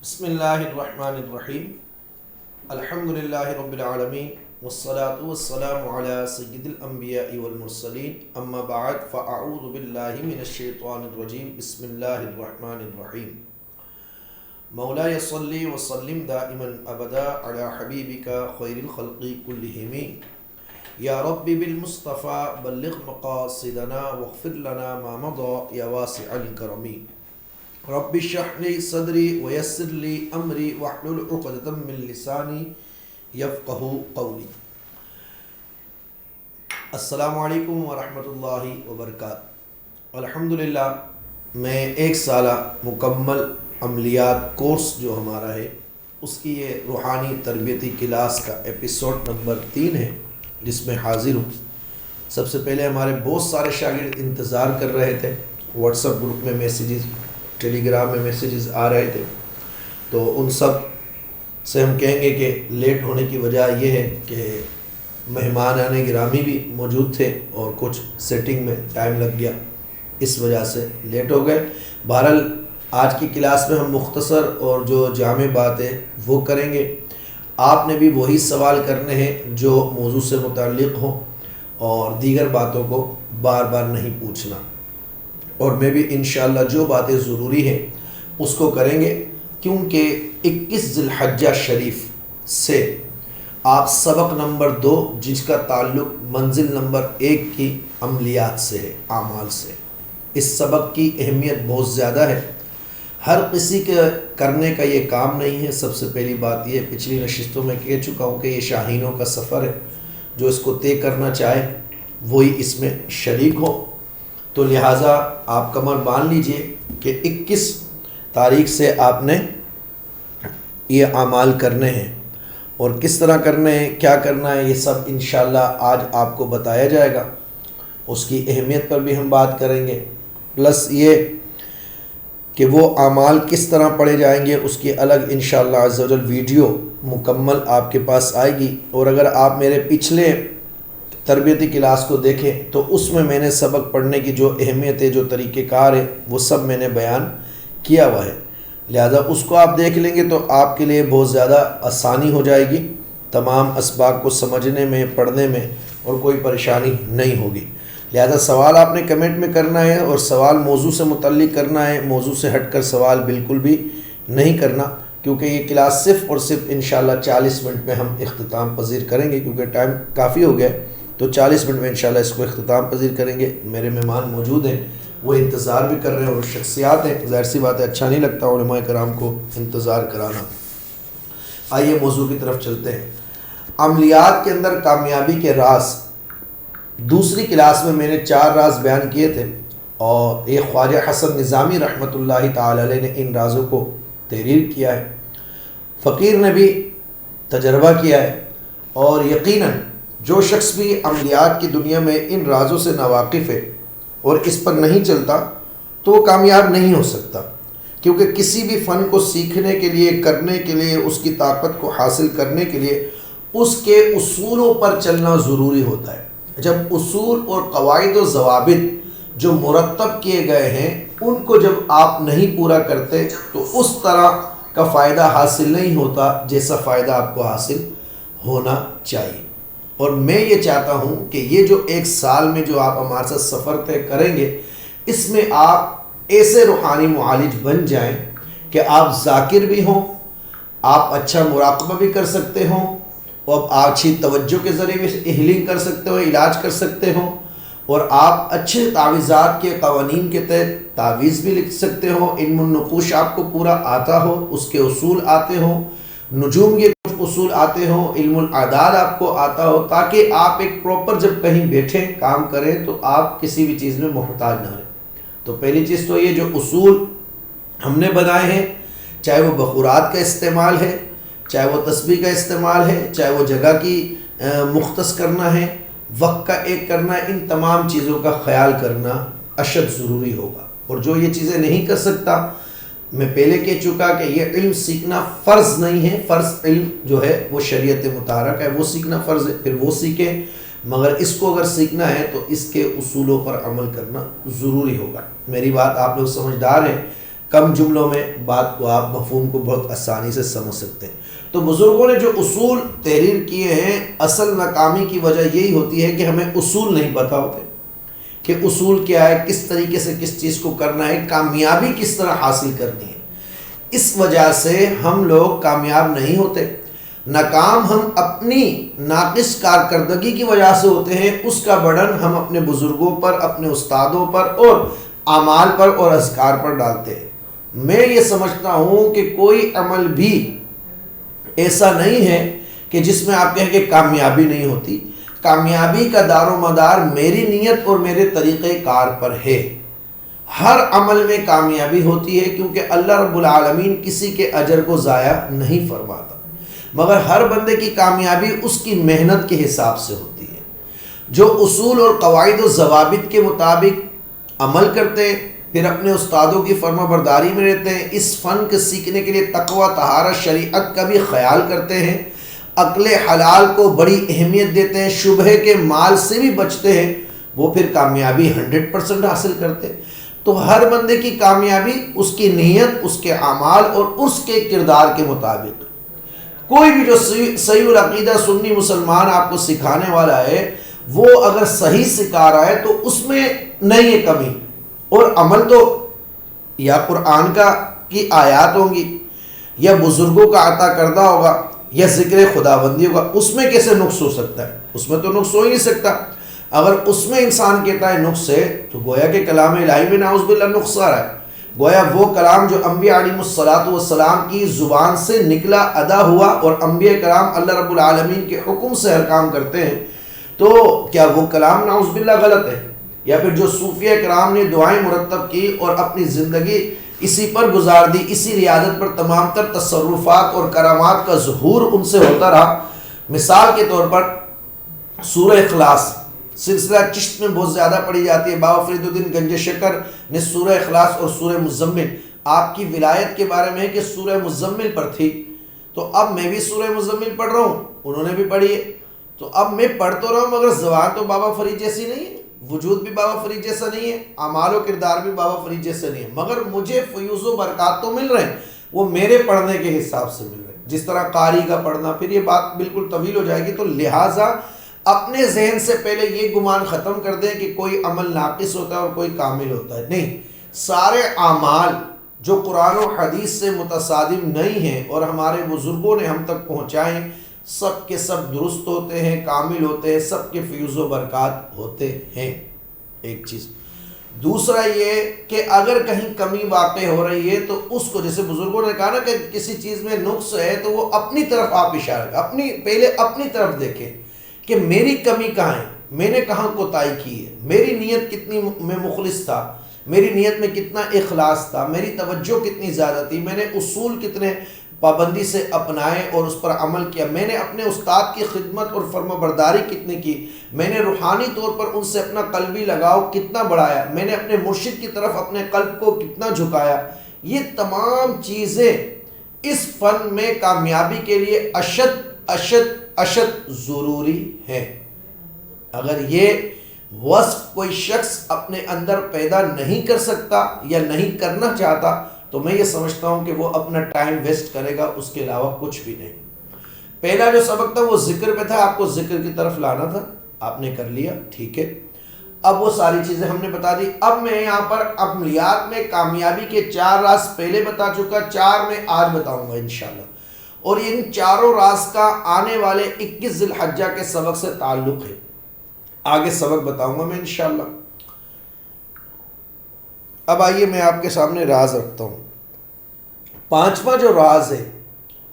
بسم اللہ الرحمن الرحیم الحمدللہ رب العالمین والصلاة والسلام علی سید الانبیاء والمرسلین اما بعد فاعوذ باللہ من الشیطان الرجیم بسم اللہ الرحمن الرحیم مولاي صلی وسلم دائما ابدا علی حبیبک خیر الخلق کلہم یا رب بالمصطفى بلغ مقاصدنا واغفر لنا ما مضى یا واسع الکرم رب اشرح لي صدري ويسر لي امري واحلل عقدة من لساني يفقهوا قولي. السلام علیکم ورحمۃ اللہ وبرکاتہ. الحمدللہ میں ایک سالہ مکمل عملیات کورس جو ہمارا ہے اس کی یہ روحانی تربیتی کلاس کا ایپیسوڈ نمبر 3 ہے جس میں حاضر ہوں. سب سے پہلے ہمارے بہت سارے شاگرد انتظار کر رہے تھے، واٹس ایپ گروپ میں میسیجز، ٹیلی گرام میں میسیجز آ رہے تھے، تو ان سب سے ہم کہیں گے کہ لیٹ ہونے کی وجہ یہ ہے کہ مہمان گرامی بھی موجود تھے اور کچھ سیٹنگ میں ٹائم لگ گیا، اس وجہ سے لیٹ ہو گئے. بہرحال آج کی کلاس میں ہم مختصر اور جو جامع بات ہے وہ کریں گے. آپ نے بھی وہی سوال کرنے ہیں جو موضوع سے متعلق ہوں اور دیگر باتوں کو بار بار نہیں پوچھنا، اور میں بھی انشاءاللہ جو باتیں ضروری ہیں اس کو کریں گے، کیونکہ 21 ذی الحجہ شریف سے آپ سبق نمبر 2 جس کا تعلق منزل نمبر 1 کی عملیات سے ہے، اعمال سے. اس سبق کی اہمیت بہت زیادہ ہے، ہر کسی کے کرنے کا یہ کام نہیں ہے. سب سے پہلی بات یہ پچھلی نشستوں میں کہہ چکا ہوں کہ یہ شاہینوں کا سفر ہے، جو اس کو طے کرنا چاہے وہی اس میں شریک ہو. تو لہٰذا آپ کمر باندھ لیجئے کہ 21 تاریخ سے آپ نے یہ اعمال کرنے ہیں، اور کس طرح کرنے ہیں، کیا کرنا ہے، یہ سب انشاءاللہ آج آپ کو بتایا جائے گا. اس کی اہمیت پر بھی ہم بات کریں گے، پلس یہ کہ وہ اعمال کس طرح پڑھے جائیں گے اس کی الگ انشاءاللہ عز و جل ویڈیو مکمل آپ کے پاس آئے گی. اور اگر آپ میرے پچھلے تربیتی کلاس کو دیکھیں تو اس میں نے سبق پڑھنے کی جو اہمیت ہے، جو طریقہ کار ہے، وہ سب میں نے بیان کیا ہوا ہے. لہذا اس کو آپ دیکھ لیں گے تو آپ کے لیے بہت زیادہ آسانی ہو جائے گی تمام اسباق کو سمجھنے میں، پڑھنے میں، اور کوئی پریشانی نہیں ہوگی. لہذا سوال آپ نے کمنٹ میں کرنا ہے، اور سوال موضوع سے متعلق کرنا ہے، موضوع سے ہٹ کر سوال بالکل بھی نہیں کرنا، کیونکہ یہ کلاس صرف اور صرف انشاءاللہ 40 منٹ میں ہم اختتام پذیر کریں گے، کیونکہ ٹائم کافی ہو گیا، تو 40 منٹ میں انشاءاللہ اس کو اختتام پذیر کریں گے. میرے مہمان موجود ہیں، وہ انتظار بھی کر رہے ہیں، اور شخصیات ہیں، ظاہر سی بات ہے اچھا نہیں لگتا علماء کرام کو انتظار کرانا. آئیے موضوع کی طرف چلتے ہیں. عملیات کے اندر کامیابی کے راز. دوسری کلاس میں نے 4 راز بیان کیے تھے، اور یہ خواجہ حسن نظامی رحمۃ اللہ تعالی علیہ نے ان رازوں کو تحریر کیا ہے. فقیر نے بھی تجربہ کیا ہے، اور یقیناً جو شخص بھی عملیات کی دنیا میں ان رازوں سے ناواقف ہے اور اس پر نہیں چلتا تو وہ کامیاب نہیں ہو سکتا، کیونکہ کسی بھی فن کو سیکھنے کے لیے، کرنے کے لیے، اس کی طاقت کو حاصل کرنے کے لیے اس کے اصولوں پر چلنا ضروری ہوتا ہے. جب اصول اور قواعد و ضوابط جو مرتب کیے گئے ہیں ان کو جب آپ نہیں پورا کرتے تو اس طرح کا فائدہ حاصل نہیں ہوتا جیسا فائدہ آپ کو حاصل ہونا چاہیے. اور میں یہ چاہتا ہوں کہ یہ جو 1 سال میں جو آپ ہمارے ساتھ سفر طے کریں گے، اس میں آپ ایسے روحانی معالج بن جائیں کہ آپ ذاکر بھی ہوں، آپ اچھا مراقبہ بھی کر سکتے ہوں، اور آپ اچھی توجہ کے ذریعے بھی ہیلنگ کر سکتے ہو، علاج کر سکتے ہوں، اور آپ اچھے تعویذات کے قوانین کے تحت تعویذ بھی لکھ سکتے ہو. علم النقوش آپ کو پورا آتا ہو، اس کے اصول آتے ہوں، نجوم کے کچھ اصول آتے ہوں، علم الاعداد آپ کو آتا ہو، تاکہ آپ ایک پراپر جب کہیں بیٹھیں کام کریں تو آپ کسی بھی چیز میں محتاج نہ رہیں. تو پہلی چیز تو یہ جو اصول ہم نے بنائے ہیں، چاہے وہ بخورات کا استعمال ہے، چاہے وہ تسبیح کا استعمال ہے، چاہے وہ جگہ کی مختص کرنا ہے، وقت کا ایک کرنا ہے، ان تمام چیزوں کا خیال کرنا اشد ضروری ہوگا. اور جو یہ چیزیں نہیں کر سکتا، میں پہلے کہہ چکا کہ یہ علم سیکھنا فرض نہیں ہے. فرض علم جو ہے وہ شریعت مطہرہ کا ہے، وہ سیکھنا فرض ہے، پھر وہ سیکھیں، مگر اس کو اگر سیکھنا ہے تو اس کے اصولوں پر عمل کرنا ضروری ہوگا. میری بات آپ لوگ سمجھدار ہیں. کم جملوں میں بات کو آپ مفہوم کو بہت آسانی سے سمجھ سکتے ہیں۔ تو بزرگوں نے جو اصول تحریر کیے ہیں، اصل ناکامی کی وجہ یہی ہوتی ہے کہ ہمیں اصول نہیں پتہ ہوتے کہ اصول کیا ہے، کس طریقے سے کس چیز کو کرنا ہے، کامیابی کس طرح حاصل کرنی ہے۔ اس وجہ سے ہم لوگ کامیاب نہیں ہوتے، ناکام ہم اپنی ناقص کارکردگی کی وجہ سے ہوتے ہیں۔ اس کا برڈن ہم اپنے بزرگوں پر، اپنے استادوں پر اور اعمال پر اور اذکار پر ڈالتے ہیں۔ میں یہ سمجھتا ہوں کہ کوئی عمل بھی ایسا نہیں ہے کہ جس میں آپ کہیں کہ کامیابی نہیں ہوتی۔ کامیابی کا دار و مدار میری نیت اور میرے طریقہ کار پر ہے۔ ہر عمل میں کامیابی ہوتی ہے، کیونکہ اللہ رب العالمین کسی کے اجر کو ضائع نہیں فرماتا، مگر ہر بندے کی کامیابی اس کی محنت کے حساب سے ہوتی ہے۔ جو اصول اور قواعد و ضوابط کے مطابق عمل کرتے ہیں، پھر اپنے استادوں کی فرما برداری میں رہتے ہیں، اس فن کے سیکھنے کے لیے تقوی، طہارت، شریعت کا بھی خیال کرتے ہیں، عقل حلال کو بڑی اہمیت دیتے ہیں، شبہ کے مال سے بھی بچتے ہیں، وہ پھر کامیابی 100% حاصل کرتے ہیں۔ تو ہر بندے کی کامیابی اس کی نیت، اس کے اعمال اور اس کے کردار کے مطابق۔ کوئی بھی جو صحیح العقیدہ سنی مسلمان آپ کو سکھانے والا ہے، وہ اگر صحیح سکھا رہا ہے تو اس میں نہیں ہے کمی، اور عمل تو یا قرآن کی آیات ہوں گی، یا بزرگوں کا عطا کردہ ہوگا، یا ذکر خداوندی ہوگا، اس میں کیسے نقص ہو سکتا ہے؟ اس میں تو نقص ہو ہی نہیں سکتا۔ اگر اس میں انسان کہتا ہے نقص ہے، تو گویا کہ کلام الہی میں نعوذ باللہ نقص آ رہا ہے۔ گویا وہ کلام جو انبیاء علیہ الصلاۃ کی زبان سے نکلا، ادا ہوا، اور انبیاء کرام اللہ رب العالمین کے حکم سے ہر کام کرتے ہیں، تو کیا وہ کلام نعوذ باللہ غلط ہے؟ یا پھر جو صوفیہ کرام نے دعائیں مرتب کی اور اپنی زندگی اسی پر گزار دی، اسی ریاضت پر تمام تر تصرفات اور کرامات کا ظہور ان سے ہوتا رہا۔ مثال کے طور پر سورہ اخلاص سلسلہ چشت میں بہت زیادہ پڑھی جاتی ہے۔ بابا فرید الدین گنج شکر نے سورہ اخلاص اور سورہ مزمل، آپ کی ولایت کے بارے میں ہے کہ سورہ مزمل پر تھی، تو اب میں بھی سورہ مزمل پڑھ رہا ہوں، انہوں نے بھی پڑھی ہے، تو اب میں پڑھ تو رہا ہوں، مگر زبان تو بابا فرید جیسی نہیں ہے، وجود بھی بابا فرید جیسا نہیں ہے، اعمال و کردار بھی بابا فرید جیسا نہیں ہے، مگر مجھے فیوز و برکات تو مل رہے ہیں، وہ میرے پڑھنے کے حساب سے مل رہے ہیں۔ جس طرح قاری کا پڑھنا، پھر یہ بات بالکل طویل ہو جائے گی، تو لہٰذا اپنے ذہن سے پہلے یہ گمان ختم کر دیں کہ کوئی عمل ناقص ہوتا ہے اور کوئی کامل ہوتا ہے۔ نہیں، سارے اعمال جو قرآن و حدیث سے متصادم نہیں ہیں اور ہمارے بزرگوں نے ہم تک پہنچائے، سب کے سب درست ہوتے ہیں، کامل ہوتے ہیں، سب کے فیوز و برکات ہوتے ہیں۔ ایک چیز۔ دوسرا یہ کہ اگر کہیں کمی واقع ہو رہی ہے تو اس کو، جیسے بزرگوں نے کہا نا کہ کسی چیز میں نقص ہے تو وہ اپنی طرف آپ اشارہ، پہلے اپنی طرف دیکھیں کہ میری کمی کہاں ہے، میں نے کہاں کوتاہی کی ہے، میری نیت کتنی میں مخلص تھا، میری نیت میں کتنا اخلاص تھا، میری توجہ کتنی زیادہ تھی، میں نے اصول کتنے پابندی سے اپنائے اور اس پر عمل کیا، میں نے اپنے استاد کی خدمت اور فرما برداری کتنی کی، میں نے روحانی طور پر ان سے اپنا قلبی لگاؤ کتنا بڑھایا، میں نے اپنے مرشد کی طرف اپنے قلب کو کتنا جھکایا۔ یہ تمام چیزیں اس فن میں کامیابی کے لیے اشد ضروری ہے۔ اگر یہ وصف کوئی شخص اپنے اندر پیدا نہیں کر سکتا یا نہیں کرنا چاہتا، تو میں یہ سمجھتا ہوں کہ وہ اپنا ٹائم ویسٹ کرے گا، اس کے علاوہ کچھ بھی نہیں۔ پہلا جو سبق تھا وہ ذکر پہ تھا، آپ کو ذکر کی طرف لانا تھا، آپ نے کر لیا، ٹھیک ہے۔ اب وہ ساری چیزیں ہم نے بتا دی۔ اب میں یہاں پر عملیات میں کامیابی کے 4 راز پہلے بتا چکا، 4 میں آج بتاؤں گا انشاءاللہ، اور ان چاروں راز کا آنے والے 21 ذی الحجہ کے سبق سے تعلق ہے۔ آگے سبق بتاؤں گا میں انشاءاللہ۔ اب آئیے میں آپ کے سامنے راز رکھتا ہوں۔ 5واں جو راز ہے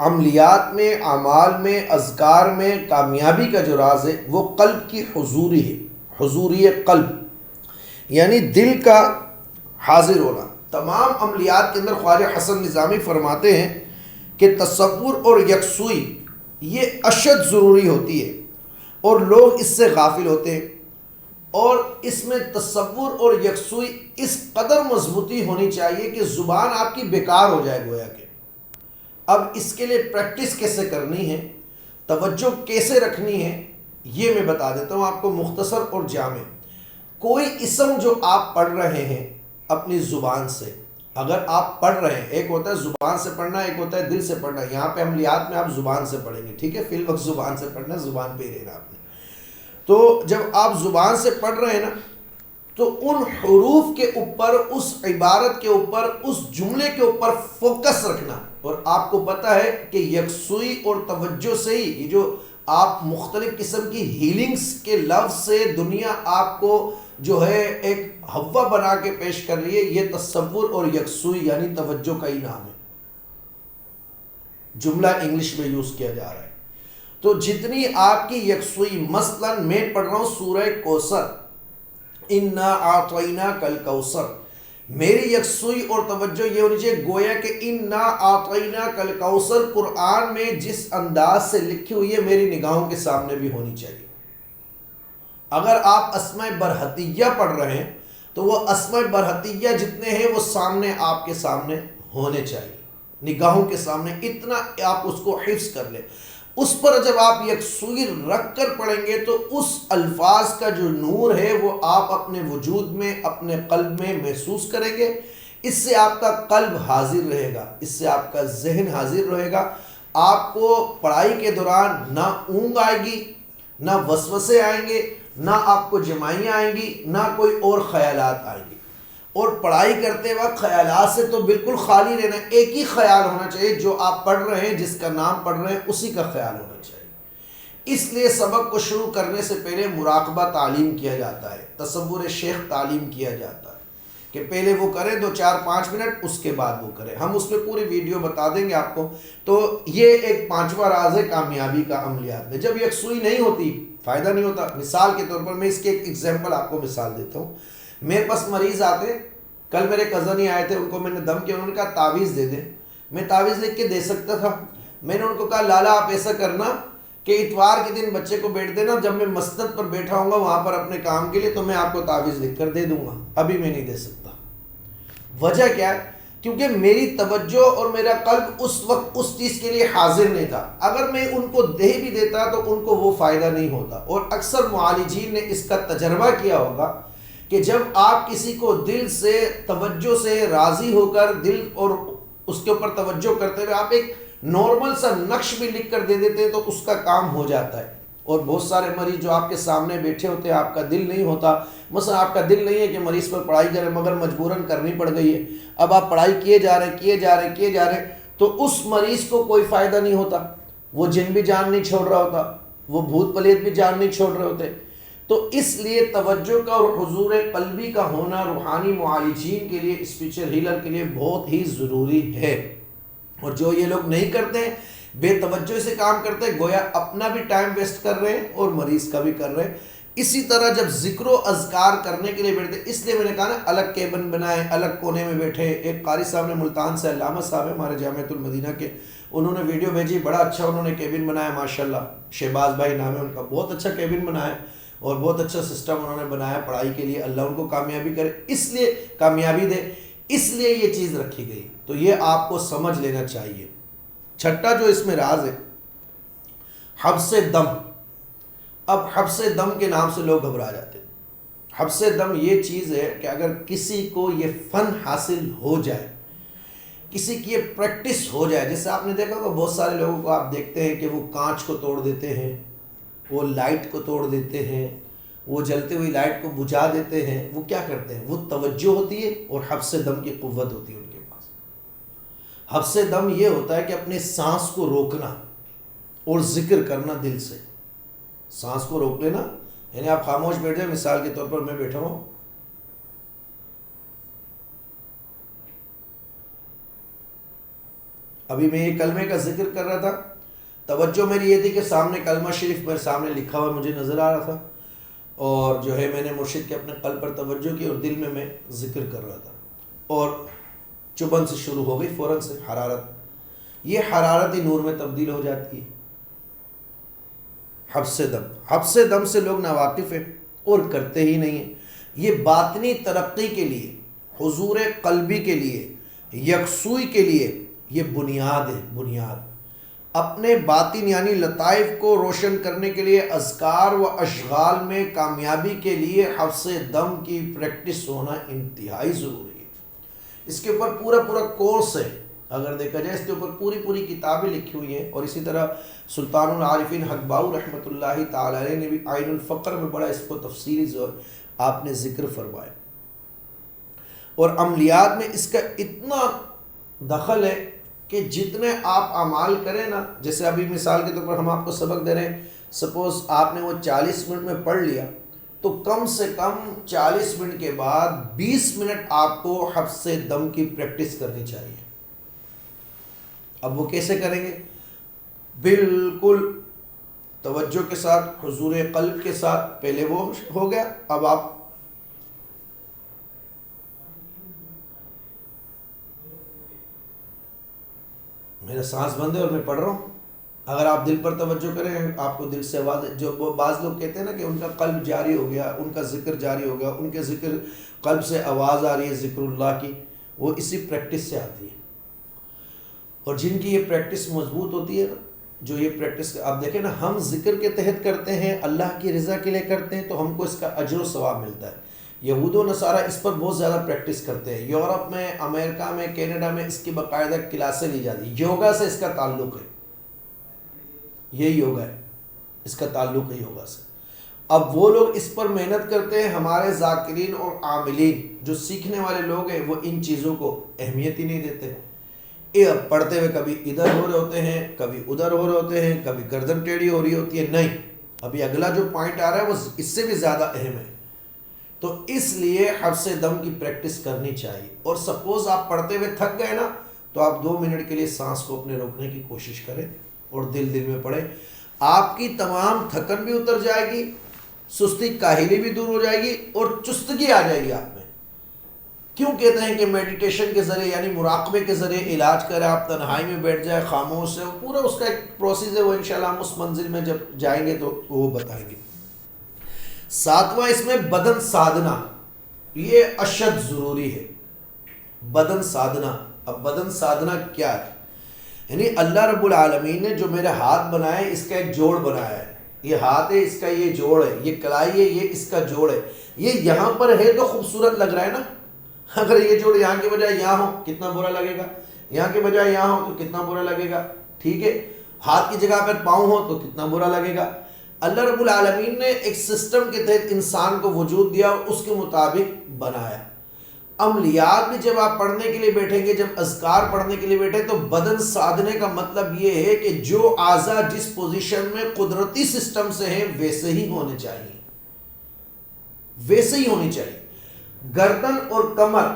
عملیات میں، اعمال میں، اذکار میں کامیابی کا جو راز ہے، وہ قلب کی حضوری ہے، حضوری قلب، یعنی دل کا حاضر ہونا۔ تمام عملیات کے اندر خواجہ حسن نظامی فرماتے ہیں کہ تصور اور یکسوئی یہ اشد ضروری ہوتی ہے، اور لوگ اس سے غافل ہوتے ہیں، اور اس میں تصور اور یکسوئی اس قدر مضبوطی ہونی چاہیے کہ زبان آپ کی بیکار ہو جائے گویا کہ۔ اب اس کے لیے پریکٹس کیسے کرنی ہے، توجہ کیسے رکھنی ہے، یہ میں بتا دیتا ہوں آپ کو مختصر اور جامع۔ کوئی اسم جو آپ پڑھ رہے ہیں اپنی زبان سے، اگر آپ پڑھ رہے ہیں، ایک ہوتا ہے زبان سے پڑھنا، ایک ہوتا ہے دل سے پڑھنا. یہاں پہ عملیات میں آپ زبان سے پڑھیں گے، ٹھیک ہے، فی الوقت زبان سے پڑھنا، زبان پہ ہی رہنا آپ نے. تو جب آپ زبان سے پڑھ رہے ہیں نا، تو ان حروف کے اوپر، اس عبارت کے اوپر، اس جملے کے اوپر فوکس رکھنا. اور آپ کو پتہ ہے کہ یکسوئی اور توجہ سے ہی یہ جو آپ مختلف قسم کی ہیلنگز کے لفظ سے دنیا آپ کو جو ہے ایک ہوا بنا کے پیش کر رہی ہے، یہ تصور اور یکسوئی یعنی توجہ کا ہی نام ہے. جملہ انگلش میں یوز کیا جا رہا ہے. تو جتنی آپ کی یکسوئی، مثلا میں پڑھ رہا ہوں سورہ کوثر، انا اعطیناک الکوثر، میری یکسوئی اور توجہ یہ ہونی چاہیے گویا کہ انا اعطیناک الکوثر قرآن میں جس انداز سے لکھی ہوئی ہے میری نگاہوں کے سامنے بھی ہونی چاہیے. اگر آپ اسماء برحتیہ پڑھ رہے ہیں تو وہ اسماء برحتیہ جتنے ہیں وہ سامنے آپ کے سامنے ہونے چاہیے، نگاہوں کے سامنے. اتنا آپ اس کو حفظ کر لیں. اس پر جب آپ یکسوئی رکھ کر پڑھیں گے تو اس الفاظ کا جو نور ہے وہ آپ اپنے وجود میں، اپنے قلب میں محسوس کریں گے. اس سے آپ کا قلب حاضر رہے گا، اس سے آپ کا ذہن حاضر رہے گا. آپ کو پڑھائی کے دوران نہ اونگ آئے گی، نہ وسوسے آئیں گے، نہ آپ کو جمائیاں آئیں گی، نہ کوئی اور خیالات آئیں گے. اور پڑھائی کرتے وقت خیالات سے تو بالکل خالی رہنا، ایک ہی خیال ہونا چاہیے جو آپ پڑھ رہے ہیں، جس کا نام پڑھ رہے ہیں اسی کا خیال ہونا چاہیے. اس لیے سبق کو شروع کرنے سے پہلے مراقبہ تعلیم کیا جاتا ہے، تصور شیخ تعلیم کیا جاتا ہے کہ پہلے وہ کریں 2-4-5 منٹ، اس کے بعد وہ کریں. ہم اس میں پوری ویڈیو بتا دیں گے آپ کو. تو یہ ایک 5واں راز ہے کامیابی کا عملیات میں. جب یکسوئی نہیں ہوتی فائدہ نہیں ہوتا. مثال کے طور پر میں اس کے ایک ایگزامپل آپ کو مثال دیتا ہوں. میرے پاس مریض آتے، کل میرے کزن ہی آئے تھے، ان کو میں نے دم کیا، انہوں نے کہا تعویذ دے دیں. میں تعویذ لکھ کے دے سکتا تھا. میں نے ان کو کہا لالا آپ ایسا کرنا کہ اتوار کے دن بچے کو بیٹھ دینا، جب میں مسند پر بیٹھا ہوں گا وہاں پر اپنے کام کے لیے تو میں آپ کو تعویذ لکھ کر دے دوں گا. ابھی میں نہیں دے سکتا. وجہ کیا ہے؟ کیونکہ میری توجہ اور میرا قلب اس وقت اس چیز کے لیے حاضر نہیں تھا. اگر میں ان کو دے بھی دیتا تو ان کو وہ فائدہ نہیں ہوتا. اور اکثر معالجین نے اس کا تجربہ کیا ہوگا کہ جب آپ کسی کو دل سے، توجہ سے راضی ہو کر، دل اور اس کے اوپر توجہ کرتے ہوئے آپ ایک نارمل سا نقش بھی لکھ کر دے دیتے ہیں تو اس کا کام ہو جاتا ہے. اور بہت سارے مریض جو آپ کے سامنے بیٹھے ہوتے ہیں، آپ کا دل نہیں ہوتا، مثلا آپ کا دل نہیں ہے کہ مریض پر پڑھائی کریں مگر مجبوراً کرنی پڑ گئی ہے. اب آپ پڑھائی کیے جا رہے ہیں تو اس مریض کو کوئی فائدہ نہیں ہوتا. وہ جن بھی جان نہیں چھوڑ رہا ہوتا، وہ بھوت پلیت بھی جان نہیں چھوڑ رہے ہوتے. تو اس لیے توجہ کا اور حضور قلبی کا ہونا روحانی معالجین کے لیے، اسپریچل ہیلر کے لیے بہت ہی ضروری ہے. اور جو یہ لوگ نہیں کرتے ہیں، بے توجہ سے کام کرتے ہیں، گویا اپنا بھی ٹائم ویسٹ کر رہے ہیں اور مریض کا بھی کر رہے ہیں. اسی طرح جب ذکر و اذکار کرنے کے لیے بیٹھتے، اس لیے میں نے کہا نا الگ کیبن بنائے، الگ کونے میں بیٹھے. ایک قاری صاحب نے ملتان سے، علامہ صاحب ہیں ہمارے جامعۃ المدینہ کے، انہوں نے ویڈیو بھیجی، بڑا اچھا انہوں نے کیبن بنایا ماشاءاللہ. شہباز بھائی نام ہے ان کا، بہت اچھا کیبن بنایا اور بہت اچھا سسٹم انہوں نے بنایا پڑھائی کے لیے. اللہ ان کو کامیابی کرے، اس لیے کامیابی دے، اس لیے یہ چیز رکھی گئی. تو یہ آپ کو سمجھ لینا چاہیے. چھٹا جو اس میں راز ہے، حبس دم. اب حبس دم کے نام سے لوگ گھبرا جاتے ہیں. حبس دم یہ چیز ہے کہ اگر کسی کو یہ فن حاصل ہو جائے، کسی کی یہ پریکٹس ہو جائے، جیسے آپ نے دیکھا ہوگا بہت سارے لوگوں کو آپ دیکھتے ہیں کہ وہ کانچ کو توڑ دیتے ہیں، وہ لائٹ کو توڑ دیتے ہیں، وہ جلتے ہوئی لائٹ کو بجھا دیتے ہیں. وہ کیا کرتے ہیں؟ وہ توجہ ہوتی ہے اور حبس دم کی قوت ہوتی ہے ان کے پاس. حبس دم یہ ہوتا ہے کہ اپنے سانس کو روکنا اور ذکر کرنا دل سے. سانس کو روک لینا، یعنی آپ خاموش بیٹھ جائیں. مثال کے طور پر میں بیٹھا ہوں، ابھی میں یہ کلمے کا ذکر کر رہا تھا، توجہ میری یہ تھی کہ سامنے کلمہ شریف میرے سامنے لکھا ہوا مجھے نظر آ رہا تھا، اور جو ہے میں نے مرشد کے اپنے قلب پر توجہ کی اور دل میں ذکر کر رہا تھا. اور چبھن سے شروع ہو گئی فوراً سے حرارت. یہ حرارت ہی نور میں تبدیل ہو جاتی ہے. حبس دم، حبس دم سے لوگ ناواقف ہیں اور کرتے ہی نہیں ہیں. یہ باطنی ترقی کے لیے، حضور قلبی کے لیے، یکسوئی کے لیے یہ بنیاد ہے. بنیاد اپنے باطن یعنی لطائف کو روشن کرنے کے لیے، اذکار و اشغال میں کامیابی کے لیے حبس دم کی پریکٹس ہونا انتہائی ضروری ہے. اس کے اوپر پورا پورا کورس ہے، اگر دیکھا جائے اس کے اوپر پوری پوری کتابیں لکھی ہوئی ہیں. اور اسی طرح سلطان العارفین حق باؤ رحمۃ اللہ تعالی علیہ نے بھی عین الفقر میں بڑا اس کو تفصیلی زور آپ نے ذکر فرمایا. اور عملیات میں اس کا اتنا دخل ہے کہ جتنے آپ اعمال کریں نا، جیسے ابھی مثال کے طور پر ہم آپ کو سبق دے رہے ہیں، سپوز آپ نے وہ 40 منٹ میں پڑھ لیا تو کم سے کم 40 منٹ کے بعد 20 منٹ آپ کو حبس دم کی پریکٹس کرنی چاہیے. اب وہ کیسے کریں گے؟ بالکل توجہ کے ساتھ، حضور قلب کے ساتھ. پہلے وہ ہو گیا، اب آپ میرا سانس بند ہے اور میں پڑھ رہا ہوں. اگر آپ دل پر توجہ کریں، آپ کو دل سے آواز، جو وہ بعض لوگ کہتے ہیں نا کہ ان کا قلب جاری ہو گیا، ان کا ذکر جاری ہو گیا، ان کے ذکر قلب سے آواز آ رہی ہے ذکر اللہ کی، وہ اسی پریکٹس سے آتی ہے. اور جن کی یہ پریکٹس مضبوط ہوتی ہے نا، جو یہ پریکٹس آپ دیکھیں نا، ہم ذکر کے تحت کرتے ہیں، اللہ کی رضا کے لیے کرتے ہیں تو ہم کو اس کا اجر و ثواب ملتا ہے. یہود و نصارہ اس پر بہت زیادہ پریکٹس کرتے ہیں. یورپ میں، امریکہ میں، کینیڈا میں اس کی باقاعدہ کلاسیں لی جاتی ہیں. یوگا سے اس کا تعلق ہے، یہی یوگا ہے، اس کا تعلق ہے یوگا سے. اب وہ لوگ اس پر محنت کرتے ہیں. ہمارے ذاکرین اور عاملین جو سیکھنے والے لوگ ہیں وہ ان چیزوں کو اہمیت ہی نہیں دیتے. یہ پڑھتے ہوئے کبھی ادھر ہو رہے ہوتے ہیں، کبھی ادھر ہو رہے ہوتے ہیں، کبھی گردن ٹیڑھی ہو رہی ہوتی ہے. نہیں، ابھی اگلا جو پوائنٹ آ رہا ہے وہ اس سے بھی زیادہ اہم ہے. تو اس لیے حبس دم کی پریکٹس کرنی چاہیے. اور سپوز آپ پڑھتے ہوئے تھک گئے نا، تو آپ 2 منٹ کے لیے سانس کو اپنے روکنے کی کوشش کریں اور دل دل میں پڑھیں. آپ کی تمام تھکن بھی اتر جائے گی، سستی کاہلی بھی دور ہو جائے گی اور چستگی آ جائے گی آپ میں. کیوں کہتے ہیں کہ میڈیٹیشن کے ذریعے یعنی مراقبے کے ذریعے علاج کریں؟ آپ تنہائی میں بیٹھ جائے، خاموش ہے، پورا اس کا ایک پروسیس ہے. وہ انشاءاللہ ہم اس منزل میں جب جائیں گے تو وہ بتائیں گے. 7واں اس میں بدن سادھنا، یہ اشد ضروری ہے. بدن سادھنا. اب بدن سادھنا کیا ہے؟ یعنی اللہ رب العالمین نے جو میرے ہاتھ بنائے، اس کا ایک جوڑ بنایا ہے. یہ ہاتھ ہے، اس کا یہ جوڑ ہے، یہ کلائی ہے، یہ اس کا جوڑ ہے. یہ یہاں پر ہے تو خوبصورت لگ رہا ہے نا. اگر یہ جوڑ یہاں کے بجائے یہاں ہو کتنا برا لگے گا، یہاں کے بجائے یہاں ہو تو کتنا برا لگے گا. ٹھیک ہے، ہاتھ کی جگہ پر پاؤں ہو تو کتنا برا لگے گا. اللہ رب العالمین نے ایک سسٹم کے تحت انسان کو وجود دیا اور اس کے مطابق بنایا. عملیات بھی جب آپ پڑھنے کے لیے بیٹھیں گے، جب اذکار پڑھنے کے لیے بیٹھیں، تو بدن سادھنے کا مطلب یہ ہے کہ جو اعضاء جس پوزیشن میں قدرتی سسٹم سے ہیں ویسے ہی ہونے چاہیے، ویسے ہی ہونی چاہیے. گردن اور کمر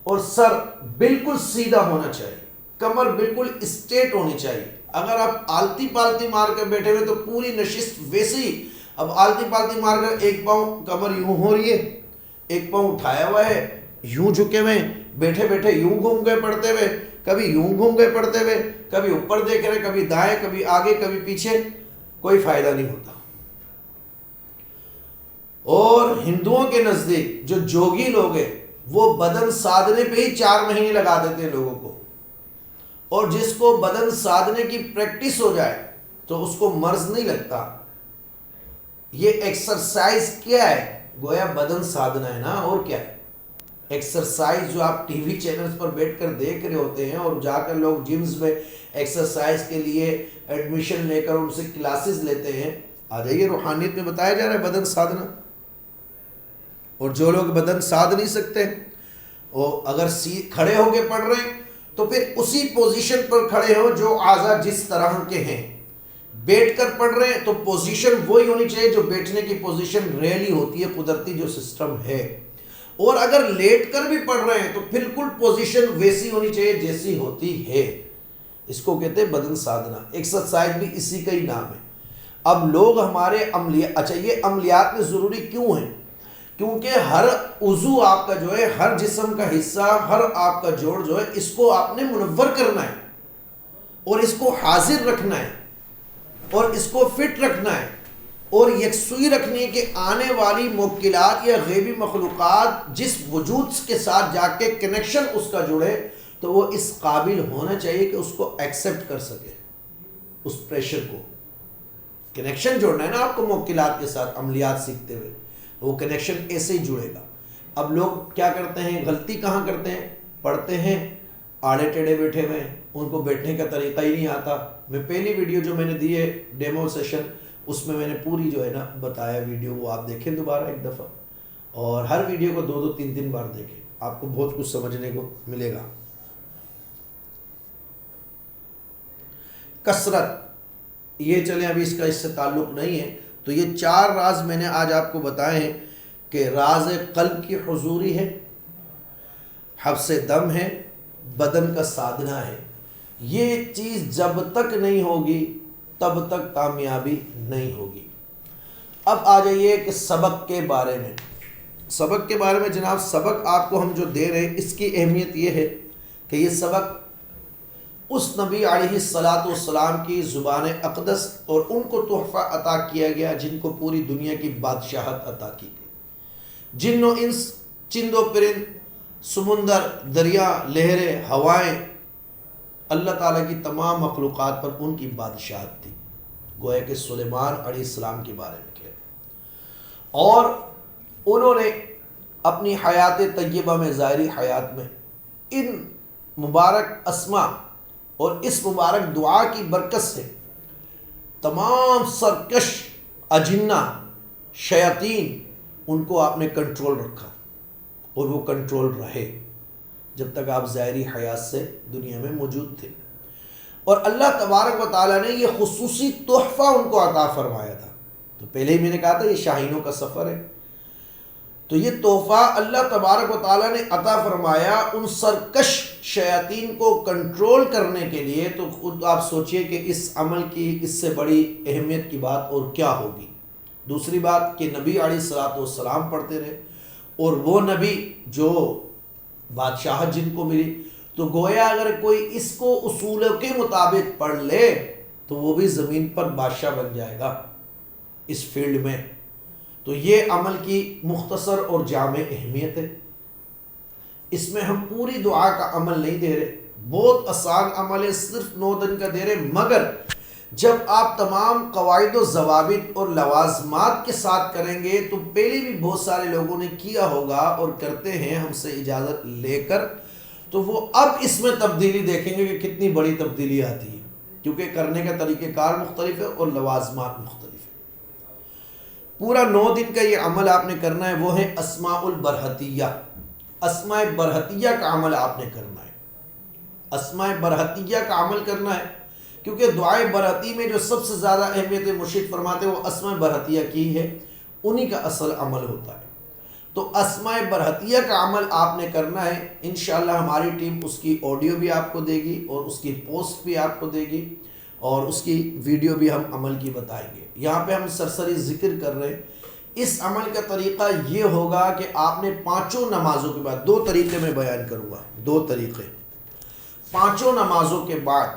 اور سر بالکل سیدھا ہونا چاہیے، کمر بالکل اسٹریٹ ہونی چاہیے. اگر آپ آلتی پالتی مار کر بیٹھے ہوئے تو پوری نشست ویسے ہی. اب آلتی پالتی مار کر ایک پاؤں کمر یوں ہو رہی ہے، ایک پاؤں اٹھایا ہوا ہے، یوں جھکے ہوئے، بیٹھے بیٹھے یوں گھوم گئے پڑھتے ہوئے، کبھی یوں گھوم گئے پڑھتے ہوئے، کبھی اوپر دیکھ رہے، کبھی دائیں، کبھی آگے، کبھی پیچھے، کوئی فائدہ نہیں ہوتا. اور ہندوؤں کے نزدیک جو جوگی لوگ ہیں وہ بدن سادھنے پہ ہی 4 مہینے لگا دیتے ہیں لوگوں کو. اور جس کو بدن سادھنے کی پریکٹس ہو جائے تو اس کو مرض نہیں لگتا. یہ ایکسرسائز کیا ہے؟ گویا بدن سادھنا ہے نا، اور کیا ہے؟ ایکسرسائز جو آپ ٹی وی چینلز پر بیٹھ کر دیکھ رہے ہوتے ہیں، اور جا کر لوگ جمز میں ایکسرسائز کے لیے ایڈمیشن لے کر ان سے کلاسز لیتے ہیں. آ جائیے، روحانیت میں بتایا جا رہا ہے بدن سادھنا. اور جو لوگ بدن سادھ نہیں سکتے، وہ اگر کھڑے ہو کے پڑھ رہے ہیں تو پھر اسی پوزیشن پر کھڑے ہو جو اعضاء جس طرح کے ہیں. بیٹھ کر پڑھ رہے ہیں تو پوزیشن وہی ہونی چاہیے جو بیٹھنے کی پوزیشن ریئلی ہوتی ہے، قدرتی جو سسٹم ہے. اور اگر لیٹ کر بھی پڑھ رہے ہیں تو بالکل پوزیشن ویسی ہونی چاہیے جیسی ہوتی ہے. اس کو کہتے ہیں بدن سادھنا. ایکسرسائز بھی اسی کا ہی نام ہے. اب لوگ ہمارے اچھا، یہ عملیات میں ضروری کیوں ہیں؟ کیونکہ ہر عضو آپ کا جو ہے، ہر جسم کا حصہ، ہر آپ کا جوڑ جو ہے، اس کو آپ نے منور کرنا ہے اور اس کو حاضر رکھنا ہے اور اس کو فٹ رکھنا ہے اور یکسوئی رکھنی ہے کہ آنے والی موکلات یا غیبی مخلوقات جس وجود کے ساتھ جا کے کنیکشن اس کا جڑے تو وہ اس قابل ہونا چاہیے کہ اس کو ایکسیپٹ کر سکے. اس پریشر کو کنیکشن جوڑنا ہے نا آپ کو موکلات کے ساتھ عملیات سیکھتے ہوئے، وہ کنیکشن ایسے ہی جڑے گا. اب لوگ کیا کرتے ہیں، غلطی کہاں کرتے ہیں؟ پڑھتے ہیں آڑے ٹیڑھے بیٹھے ہوئے ہیں، ان کو بیٹھنے کا طریقہ ہی نہیں آتا۔ میں پہلی ویڈیو جو میں نے دی ہے ڈیمو سیشن، اس میں نے پوری جو ہے نا بتایا ویڈیو، وہ آپ دیکھیں دوبارہ ایک دفعہ، اور ہر ویڈیو کو 2 3 بار دیکھیں، آپ کو بہت کچھ سمجھنے کو ملے گا۔ کثرت، یہ چلیں ابھی اس کا اس سے تعلق نہیں ہے، تو یہ 4 راز میں نے آج آپ کو بتائے ہیں کہ راز قلب کی حضوری ہے، حبس دم ہے، بدن کا سادھنا ہے۔ یہ چیز جب تک نہیں ہوگی تب تک کامیابی نہیں ہوگی۔ اب آ جائیے کہ سبق کے بارے میں۔ سبق کے بارے میں جناب، سبق آپ کو ہم جو دے رہے ہیں اس کی اہمیت یہ ہے کہ یہ سبق اس نبی علیہ الصلاۃ والسلام کی زبان اقدس اور ان کو تحفہ عطا کیا گیا جن کو پوری دنیا کی بادشاہت عطا کی گئی۔ جن و انس، چند و پرند، سمندر، دریا، لہریں، ہوائیں، اللہ تعالیٰ کی تمام مخلوقات پر ان کی بادشاہت تھی۔ گویا کہ سلیمان علیہ السلام کے بارے میں کہہ رہے، اور انہوں نے اپنی حیات طیبہ میں، ظاہری حیات میں، ان مبارک اسما اور اس مبارک دعا کی برکت سے تمام سرکش اجنہ، شیاطین، ان کو آپ نے کنٹرول رکھا، اور وہ کنٹرول رہے جب تک آپ ظاہری حیات سے دنیا میں موجود تھے۔ اور اللہ تبارک و تعالیٰ نے یہ خصوصی تحفہ ان کو عطا فرمایا تھا۔ تو پہلے ہی میں نے کہا تھا یہ شاہینوں کا سفر ہے، تو یہ تحفہ اللہ تبارک و تعالیٰ نے عطا فرمایا ان سرکش شیاطین کو کنٹرول کرنے کے لیے۔ تو خود آپ سوچئے کہ اس عمل کی اس سے بڑی اہمیت کی بات اور کیا ہوگی۔ دوسری بات کہ نبی علیہ الصلوۃ والسلام پڑھتے رہے، اور وہ نبی جو بادشاہت جن کو ملی، تو گویا اگر کوئی اس کو اصولوں کے مطابق پڑھ لے تو وہ بھی زمین پر بادشاہ بن جائے گا اس فیلڈ میں۔ تو یہ عمل کی مختصر اور جامع اہمیت ہے۔ اس میں ہم پوری دعا کا عمل نہیں دے رہے، بہت آسان عمل ہے، صرف 9 دن کا دے رہے، مگر جب آپ تمام قواعد و ضوابط اور لوازمات کے ساتھ کریں گے تو پہلے بھی بہت سارے لوگوں نے کیا ہوگا اور کرتے ہیں ہم سے اجازت لے کر، تو وہ اب اس میں تبدیلی دیکھیں گے کہ کتنی بڑی تبدیلی آتی ہے، کیونکہ کرنے کا طریقہ کار مختلف ہے اور لوازمات مختلف ہے۔ پورا 9 دن کا یہ عمل آپ نے کرنا ہے، وہ ہے اسماء البرحتیہ۔ اسماء برحتیہ کا عمل آپ نے کرنا ہے، اسماء برحتیہ کا عمل کرنا ہے، کیونکہ دعائے برحتی میں جو سب سے زیادہ اہمیت مرشد فرماتے ہیں وہ اسماء برحتیہ کی ہے، انہی کا اصل عمل ہوتا ہے۔ تو اسماء برحتیہ کا عمل آپ نے کرنا ہے۔ انشاءاللہ ہماری ٹیم اس کی آڈیو بھی آپ کو دے گی اور اس کی پوسٹ بھی آپ کو دے گی، اور اس کی ویڈیو بھی ہم عمل کی بتائیں گے۔ یہاں پہ ہم سرسری ذکر کر رہے ہیں۔ اس عمل کا طریقہ یہ ہوگا کہ آپ نے 5 نمازوں کے بعد، 2 طریقے میں بیان کروں گا، 2 طریقے، 5 نمازوں کے بعد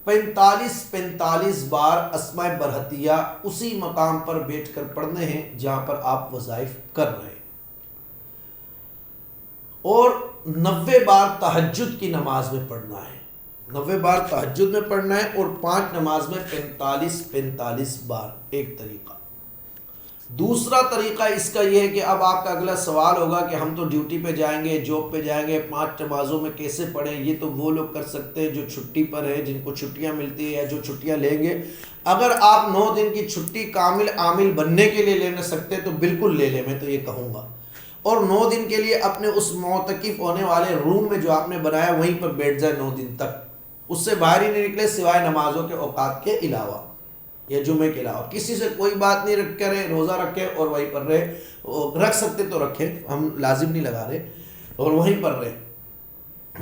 45 بار اسماء برحتیہ اسی مقام پر بیٹھ کر پڑھنے ہیں جہاں پر آپ وظائف کر رہے ہیں، اور 90 بار تہجد کی نماز میں پڑھنا ہے، 90 بار تہجد میں پڑھنا ہے، اور 5 نماز میں 45 بار، ایک طریقہ۔ دوسرا طریقہ اس کا یہ ہے کہ اب آپ کا اگلا سوال ہوگا کہ ہم تو ڈیوٹی پہ جائیں گے، جاب پہ جائیں گے، 5 نمازوں میں کیسے پڑھیں؟ یہ تو وہ لوگ کر سکتے ہیں جو چھٹی پر ہے، جن کو چھٹیاں ملتی ہے یا جو چھٹیاں لیں گے۔ اگر آپ 9 دن کی چھٹی کامل عامل بننے کے لیے لے نہ سکتے تو بالکل لے لیں، میں تو یہ کہوں گا، اور 9 دن کے لیے اپنے اس معتکف ہونے والے روم میں جو آپ نے بنایا وہیں پر بیٹھ جائے 9 دن تک، اس سے باہر ہی نہیں نکلے سوائے نمازوں کے اوقات کے علاوہ یا جمعے کے علاوہ، کسی سے کوئی بات نہیں رکھ کرے، روزہ رکھے اور وہیں پر رہے، رکھ سکتے تو رکھے، ہم لازم نہیں لگا رہے، اور وہیں پر رہے،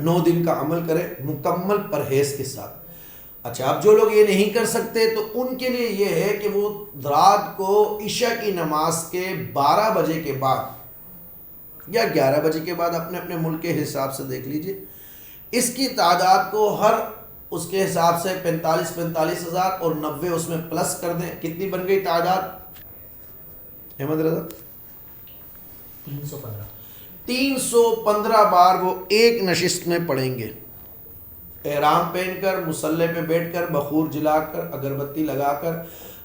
9 دن کا عمل کرے مکمل پرہیز کے ساتھ۔ اچھا، اب جو لوگ یہ نہیں کر سکتے تو ان کے لیے یہ ہے کہ وہ رات کو عشاء کی نماز کے 12 بجے کے بعد یا 11 بجے کے بعد، اپنے اپنے ملک کے حساب سے دیکھ لیجئے، اس کی تعداد کو ہر اس کے حساب سے 45 ہزار اور 90 اس میں پلس کر دیں، کتنی بن گئی تعداد احمد رضا؟ 315 بار وہ ایک نشست میں پڑھیں گے، احرام پہن کر، مصلی پہ بیٹھ کر، بخور جلا کر، اگربتی لگا کر،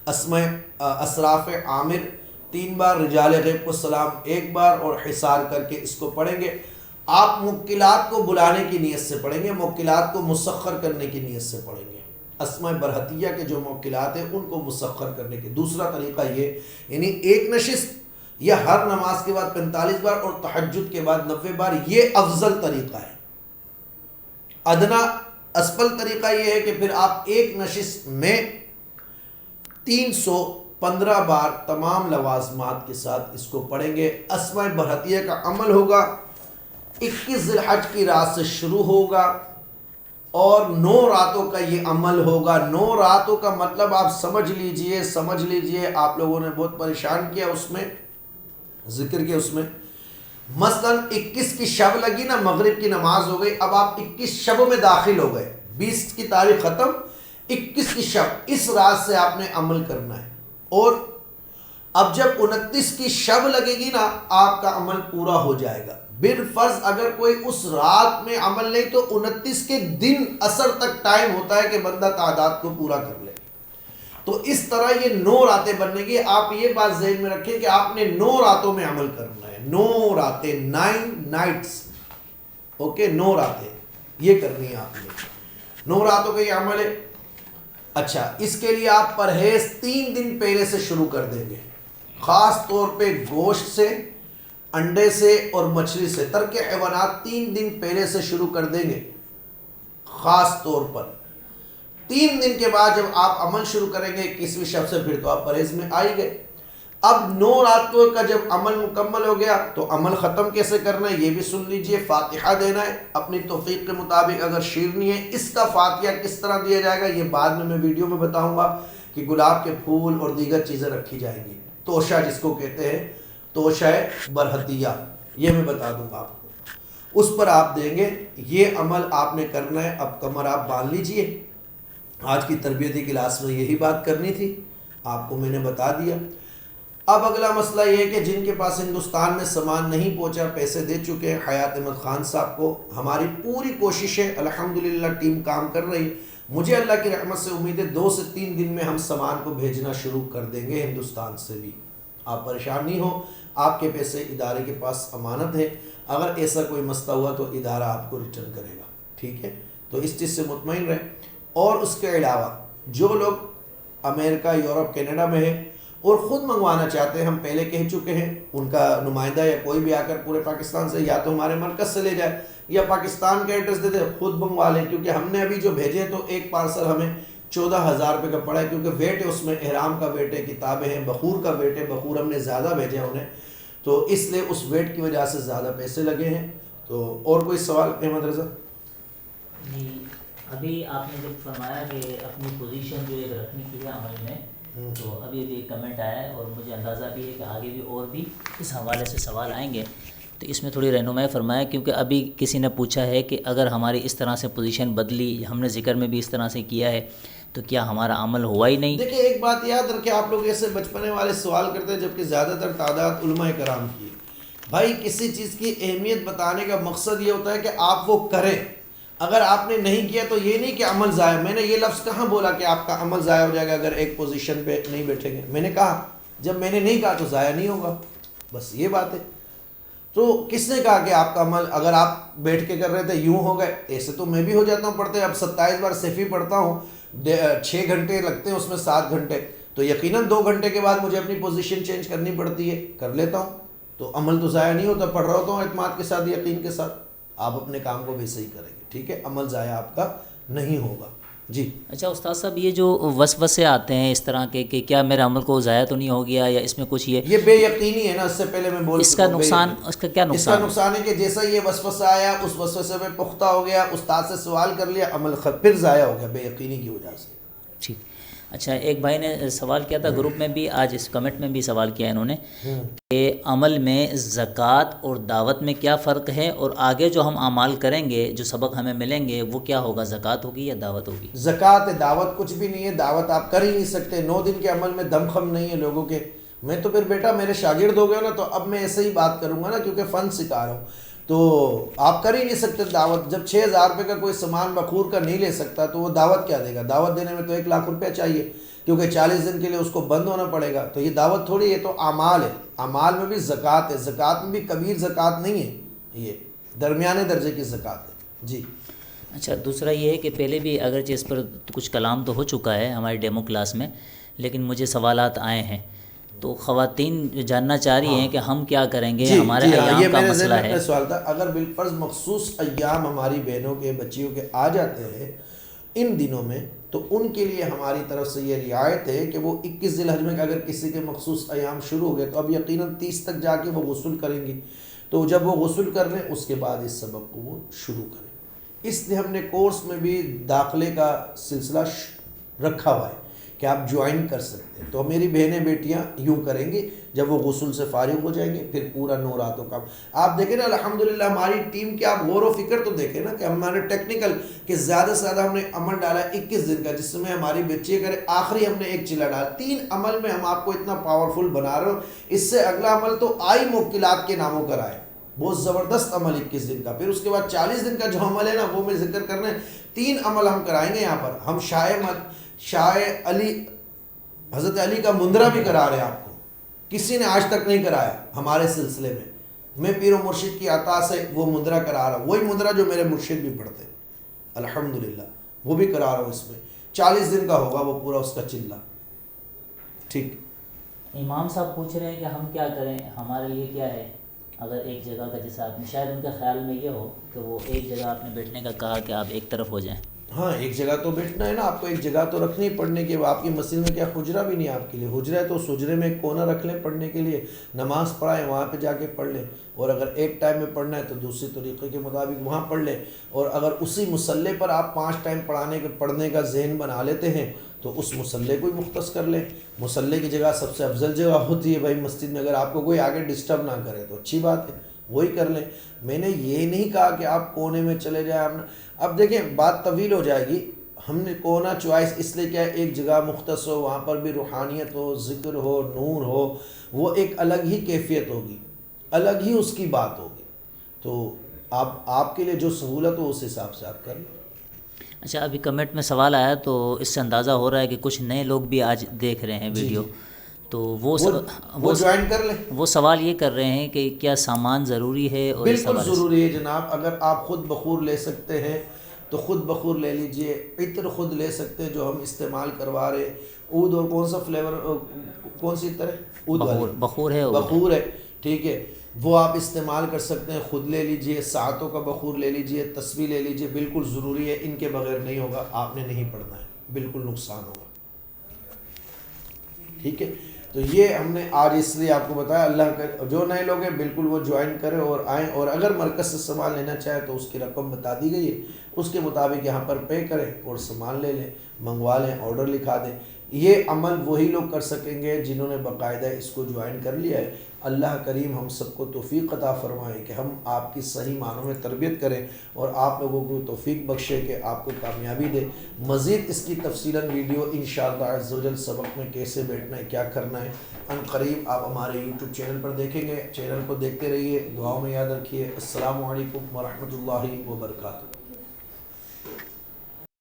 اسراف عامر 3 بار، رجال غیب کو سلام 1 بار، اور حصار کر کے اس کو پڑھیں گے۔ آپ موکلات کو بلانے کی نیت سے پڑھیں گے، موکلات کو مسخر کرنے کی نیت سے پڑھیں گے، اسماء برحتیہ کے جو موکلات ہیں ان کو مسخر کرنے کے۔ دوسرا طریقہ یہ، یعنی ایک نشست یا ہر نماز کے بعد 45 بار اور تہجد کے بعد 90 بار، یہ افضل طریقہ ہے۔ ادنا اسفل طریقہ یہ ہے کہ پھر آپ ایک نشست میں 315 بار تمام لوازمات کے ساتھ اس کو پڑھیں گے۔ اسماء برحتیہ کا عمل ہوگا 21 ذی الحج کی رات سے شروع ہوگا اور 9 راتوں کا یہ عمل ہوگا۔ 9 راتوں کا مطلب آپ سمجھ لیجئے، آپ لوگوں نے بہت پریشان کیا اس میں ذکر کے، اس میں مثلا 21 کی شب لگی نا، مغرب کی نماز ہو گئی، اب آپ 21 شب میں داخل ہو گئے، 20 کی تاریخ ختم، 21 کی شب، اس رات سے آپ نے عمل کرنا ہے۔ اور اب جب 29 کی شب لگے گی نا، آپ کا عمل پورا ہو جائے گا۔ بالفرض اگر کوئی اس رات میں عمل نہیں تو 29 کے دن عصر تک ٹائم ہوتا ہے کہ بندہ تعداد کو پورا کر لے۔ تو اس طرح یہ 9 راتیں بننے گی۔ آپ یہ بات ذہن میں رکھیں کہ آپ نے 9 راتوں میں عمل کرنا ہے، 9 راتیں، 9 نائٹس، اوکے، 9 راتیں یہ کرنی ہے آپ نے، 9 راتوں کا یہ عمل ہے۔ اچھا، اس کے لیے آپ پرہیز 3 دن پہلے سے شروع کر دیں گے، خاص طور پہ گوشت سے، انڈے سے اور مچھلی سے، ترک حیوانات 3 دن پہلے سے شروع کر دیں گے خاص طور پر۔ 3 دن کے بعد جب آپ عمل شروع کریں گے 21ویں شب سے، پھر تو آپ پرہیز میں آ ہی گئے۔ اب 9 راتوں کا جب عمل مکمل ہو گیا تو عمل ختم کیسے کرنا ہے یہ بھی سن لیجئے۔ فاتحہ دینا ہے اپنی توفیق کے مطابق، اگر شیرنی ہے اس کا فاتحہ کس طرح دیا جائے گا یہ بعد میں ویڈیو میں بتاؤں گا، کہ گلاب کے پھول اور دیگر چیزیں رکھی جائیں گی، توشہ جس کو کہتے ہیں، توشہ برحتیہ، یہ میں بتا دوں گا آپ کو، اس پر آپ دیں گے۔ یہ عمل آپ نے کرنا ہے۔ اب کمر آپ باندھ لیجئے، آج کی تربیتی کلاس میں یہی بات کرنی تھی، آپ کو میں نے بتا دیا۔ اب اگلا مسئلہ یہ ہے کہ جن کے پاس ہندوستان میں سامان نہیں پہنچا، پیسے دے چکے ہیں حیات احمد خان صاحب کو، ہماری پوری کوشش ہے، الحمدللہ ٹیم کام کر رہی، مجھے اللہ کی رحمت سے امید ہے 2 سے 3 دن میں ہم سامان کو بھیجنا شروع کر دیں گے ہندوستان سے بھی۔ آپ پریشان نہیں ہو، آپ کے پیسے ادارے کے پاس امانت ہے، اگر ایسا کوئی مسئلہ ہوا تو ادارہ آپ کو ریٹرن کرے گا، ٹھیک ہے؟ تو اس چیز سے مطمئن رہیں۔ اور اس کے علاوہ جو لوگ امریکہ، یورپ، کینیڈا میں ہیں اور خود منگوانا چاہتے ہیں، ہم پہلے کہہ چکے ہیں، ان کا نمائندہ یا کوئی بھی آ کر پورے پاکستان سے یا تو ہمارے مرکز سے لے جائے یا پاکستان کا ایڈریس دے دے، خود منگوا لیں، کیونکہ ہم نے ابھی جو بھیجے تو ایک پارسل ہمیں 14,000 روپے کا پڑا ہے، کیونکہ ویٹ ہے اس میں، احرام کا ویٹ ہے، کتابیں ہیں، بخور کا ویٹ ہے، بخور ہم نے زیادہ بھیجے ہیں انہیں، تو اس لیے اس ویٹ کی وجہ سے زیادہ پیسے لگے ہیں۔ تو اور کوئی سوال احمد رضا؟ جی، ابھی آپ نے جب فرمایا کہ اپنی پوزیشن جو ایک رکھنے کی ہے عمل میں، تو ابھی ایک کمنٹ آیا ہے اور مجھے اندازہ بھی ہے کہ آگے بھی اور بھی اس حوالے سے سوال آئیں گے، تو اس میں تھوڑی رہنمائی فرمایا، کیونکہ ابھی کسی نے پوچھا ہے کہ اگر ہماری اس طرح سے پوزیشن بدلی، ہم نے ذکر میں بھی اس طرح سے کیا ہے، تو کیا ہمارا عمل ہوا ہی نہیں؟ دیکھیں، ایک بات یاد رکھیں، آپ لوگ ایسے بچپنے والے سوال کرتے ہیں جبکہ زیادہ تر تعداد علماء کرام کی ہے۔ بھائی کسی چیز کی اہمیت بتانے کا مقصد یہ ہوتا ہے کہ آپ وہ کریں، اگر آپ نے نہیں کیا تو یہ نہیں کہ عمل ضائع۔ میں نے یہ لفظ کہاں بولا کہ آپ کا عمل ضائع ہو جائے گا اگر ایک پوزیشن پہ نہیں بیٹھیں گے؟ میں نے کہا جب میں نے نہیں کہا تو ضائع نہیں ہوگا، بس یہ بات ہے۔ تو کس نے کہا کہ آپ کا عمل اگر آپ بیٹھ کے کر رہے تھے یوں ہو گئے؟ ایسے تو میں بھی ہو جاتا ہوں پڑھتے، اب 27 بار صفی پڑھتا ہوں، 6 گھنٹے لگتے ہیں اس میں، 7 گھنٹے، تو یقیناً 2 گھنٹے کے بعد مجھے اپنی پوزیشن چینج کرنی پڑتی ہے، کر لیتا ہوں، تو عمل تو ضائع نہیں ہوتا، پڑھ رہا ہوتا ہوں اعتماد کے ساتھ، یقین کے ساتھ۔ آپ اپنے کام کو بھی صحیح کریں گے، ٹھیک ہے؟ عمل ضائع آپ کا نہیں ہوگا۔ جی اچھا استاد صاحب، یہ جو وسوسے آتے ہیں اس طرح کے کہ کیا میرے عمل کو ضائع تو نہیں ہو گیا، یا اس میں کچھ یہ بے یقینی ہے نا، اس سے پہلے میں بول اس کا نقصان، اس کا کیا اس کا نقصان ہے کہ جیسا یہ وسوسہ آیا اس وسوسے میں پختہ ہو گیا، استاد سے سوال کر لیا، عمل پھر ضائع ہو گیا بے یقینی کی وجہ سے۔ ٹھیک۔ اچھا، ایک بھائی نے سوال کیا تھا گروپ میں بھی، آج اس کمنٹ میں بھی سوال کیا انہوں نے کہ عمل میں زکوٰۃ اور دعوت میں کیا فرق ہے، اور آگے جو ہم اعمال کریں گے، جو سبق ہمیں ملیں گے، وہ کیا ہوگا، زکوٰۃ ہوگی یا دعوت ہوگی؟ زکوٰۃ دعوت کچھ بھی نہیں ہے، دعوت آپ کر ہی نہیں سکتے، 9 دن کے عمل میں دم خم نہیں ہے لوگوں کے۔ میں تو پھر بیٹا میرے شاگرد ہو گئے نا، تو اب میں ایسے ہی بات کروں گا نا، کیونکہ فن سکھا رہا ہوں، تو آپ کر ہی نہیں سکتے دعوت۔ جب 6,000 روپے کا کوئی سامان بخور کا نہیں لے سکتا تو وہ دعوت کیا دے گا؟ دعوت دینے میں تو 1 لاکھ روپیہ چاہیے، کیونکہ 40 دن کے لیے اس کو بند ہونا پڑے گا، تو یہ دعوت تھوڑی ہے، تو اعمال ہے، اعمال میں بھی زکوٰۃ ہے، زکوٰۃ میں بھی کبیر زکوٰۃ نہیں ہے یہ، درمیانے درجے کی زکوٰۃ ہے جی۔ اچھا، دوسرا یہ ہے کہ پہلے بھی اگرچہ اس پر کچھ کلام تو ہو چکا ہے ہماری ڈیمو کلاس میں، لیکن مجھے سوالات آئے ہیں، تو خواتین جاننا چاہ رہی ہیں کہ ہم کیا کریں گے، ہمارے ایام یہ کا میرے مسئلہ ذہن ہے۔ میں سوال تھا، اگر بالفرض مخصوص ایام ہماری بہنوں کے بچیوں کے آ جاتے ہیں ان دنوں میں، تو ان کے لیے ہماری طرف سے یہ رعایت ہے کہ وہ 21 ذی الحجہ میں اگر کسی کے مخصوص ایام شروع ہو گئے تو اب یقیناً 30 تک جا کے وہ غسل کریں گی، تو جب وہ غسل کر لیں اس کے بعد اس سبق کو وہ شروع کریں۔ اس لیے ہم نے کورس میں بھی داخلے کا سلسلہ رکھا ہوا ہے کہ آپ جوائن کر سکتے ہیں۔ تو میری بہنیں بیٹیاں یوں کریں گی، جب وہ غسل سے فارغ ہو جائیں گے پھر پورا 9 راتوں کا آپ دیکھیں نا، الحمدللہ ہماری ٹیم کی آپ غور و فکر تو دیکھیں نا کہ ہمارے ٹیکنیکل کہ زیادہ سے زیادہ ہم نے عمل ڈالا ہے 21 دن کا، جس میں ہماری بچی کرے آخری ہم نے ایک چلا ڈالا، 3 عمل میں ہم آپ کو اتنا پاورفل بنا رہے ہو۔ اس سے اگلا عمل تو آئی موکلات کے ناموں کا رائے، بہت زبردست عمل 21 دن کا، پھر اس کے بعد 40 دن کا جو عمل ہے نا وہ میں ذکر کرنا ہے۔ 3 عمل ہم کرائیں گے یہاں پر، ہم شاہ علی حضرت علی کا مندرہ بھی کرا رہے ہیں آپ کو، کسی نے آج تک نہیں کرایا ہمارے سلسلے میں پیر و مرشد کی عطا سے وہ مندرہ کرا رہا ہوں، وہی مندرہ جو میرے مرشد بھی پڑھتے ہیں الحمدللہ، وہ بھی کرا رہا ہوں۔ اس میں 40 دن کا ہوگا وہ پورا اس کا چلہ، ٹھیک۔ امام صاحب پوچھ رہے ہیں کہ ہم کیا کریں، ہمارے لیے کیا ہے اگر ایک جگہ کا، جیسا آپ نے شاید ان کے خیال میں یہ ہو کہ وہ ایک جگہ آپ نے بیٹھنے کا کہا کہ آپ ایک طرف ہو جائیں۔ ہاں، ایک جگہ تو بیٹھنا ہے نا آپ کو، ایک جگہ تو رکھنی پڑھنے کے۔ آپ کی مسجد میں کیا حجرہ بھی نہیں آپ کے لیے؟ حجرہ ہے تو اس حجرے میں ایک کونا رکھ لیں پڑھنے کے لیے، نماز پڑھائیں وہاں پہ جا کے پڑھ لیں، اور اگر ایک ٹائم میں پڑھنا ہے تو دوسری طریقے کے مطابق وہاں پڑھ لیں، اور اگر اسی مصلی پر آپ 5 ٹائم پڑھنے کا ذہن بنا لیتے ہیں تو اس مصلی کو ہی مختص کر لیں۔ مصلی کی جگہ سب سے افضل جگہ ہوتی ہے بھائی مسجد میں، اگر آپ کو کوئی آگے ڈسٹرب نہ کرے تو اچھی بات ہے، وہی کر لیں۔ میں نے یہ نہیں کہا کہ آپ کونے میں چلے جائیں۔ اب دیکھیں بات طویل ہو جائے گی، ہم نے کونا چوائس اس لیے کیا ہے، ایک جگہ مختص ہو، وہاں پر بھی روحانیت ہو، ذکر ہو، نور ہو، وہ ایک الگ ہی کیفیت ہوگی، الگ ہی اس کی بات ہوگی، تو آپ کے لیے جو سہولت ہو اس حساب سے آپ کر لیں۔ اچھا، ابھی کمنٹ میں سوال آیا تو اس سے اندازہ ہو رہا ہے کہ کچھ نئے لوگ بھی آج دیکھ رہے ہیں ویڈیو، تو وہ جوائن کر لیں۔ وہ سوال یہ کر رہے ہیں کہ کیا سامان ضروری ہے؟ اور بالکل ضروری ہے جناب، اگر آپ خود بخور لے سکتے ہیں تو خود بخور لے لیجئے، عطر خود لے سکتے ہیں جو ہم استعمال کروا رہے، عود اور کون سا فلیور، کون سی عطر ہے؟ عود والی بخور ہے، بخور ہے، ٹھیک ہے، وہ آپ استعمال کر سکتے ہیں، خود لے لیجئے، ساعتوں کا بخور لے لیجئے، تسبیح لے لیجئے، بالکل ضروری ہے، ان کے بغیر نہیں ہوگا، آپ نے نہیں پڑھنا ہے، بالکل نقصان ہوگا، ٹھیک ہے۔ تو یہ ہم نے آج اس لیے آپ کو بتایا، اللہ کا جو نئے لوگ ہیں بالکل وہ جوائن کریں اور آئیں، اور اگر مرکز سے سامان لینا چاہے تو اس کی رقم بتا دی گئی ہے، اس کے مطابق یہاں پر پے کریں اور سامان لے لیں، منگوا لیں، آرڈر لکھا دیں۔ یہ عمل وہی لوگ کر سکیں گے جنہوں نے باقاعدہ اس کو جوائن کر لیا ہے۔ اللہ کریم ہم سب کو توفیق عطا فرمائے کہ ہم آپ کی صحیح معنوں میں تربیت کریں، اور آپ لوگوں کو توفیق بخشے کہ آپ کو کامیابی دے۔ مزید اس کی تفصیلاً ویڈیو انشاءاللہ عز و جل سبق میں کیسے بیٹھنا ہے، کیا کرنا ہے، ان قریب آپ ہمارے یوٹیوب چینل پر دیکھیں گے۔ چینل کو دیکھتے رہیے، دعاؤں میں یاد رکھیے۔ السلام علیکم ورحمۃ اللہ وبرکاتہ۔